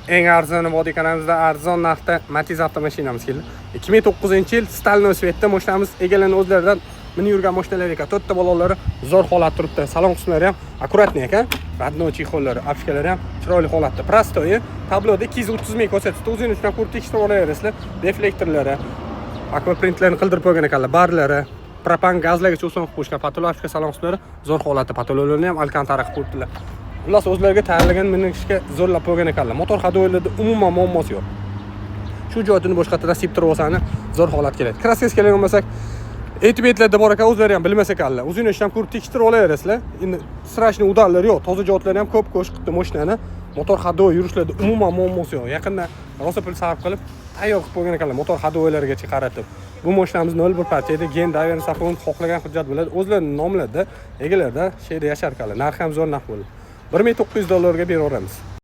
eng arzon Vodiy kanalimizda arzon narxda Matiz avtomashinamiz keldi. 2009-yil Stalnoy Svetda mashinamiz egalarining o'zlaridan minib yurgan mashinalar ekan. 4 ta balonlari zo'r holatda turibdi. Salon qismlari ham akkuratniy ekan. Radnoy chexollari, apishkalari ham chiroyli holatda. Prostoy tabloda 230 ming ko'rsatdi. O'zingiz uchun ko'rib tekshirib olasizlar. Deflektorlari, akvaprintlarni qildirib qo'ygan ekanlar. Barlari, propan gazlargacha o'sib qo'yishgan. Patologika salon qismlari zo'r holatda. Patologlarni ham alkantara qilib qo'yibdilar. Xullas o'zlariga tayyorlagan minishga zo'rlab qo'ygan ekanlar. Motor hadoylarda umuman muammosi yo'q. Shu joyini boshqa nasib turib olsani zo'r holat keladi. Kraskasi kelgan bo'lsak, ATB'larda bor ekan, o'zlari ham bilmas ekanlar. O'zingiz ham ko'rib tekshirib olaverasizlar. Endi strashniy udallari yo'q, toza joylarni ham ko'p qo'shibdi mashinani. Motor hadoy yurishlarda umuman muammosi yo'q. Yaqinda rosa pul sarf qilib tayyor qilib qo'ygan ekanlar, motor hadoylarigacha qaratib. Bu mashinamiz 01 partiyada gen davern sapon xohlagan hujjat bilan o'zlarining nomlarida egalarda sheyda yashar ekanlar. Narxi ham zo'r narx bo'ldi. $1900 ga beraveramiz.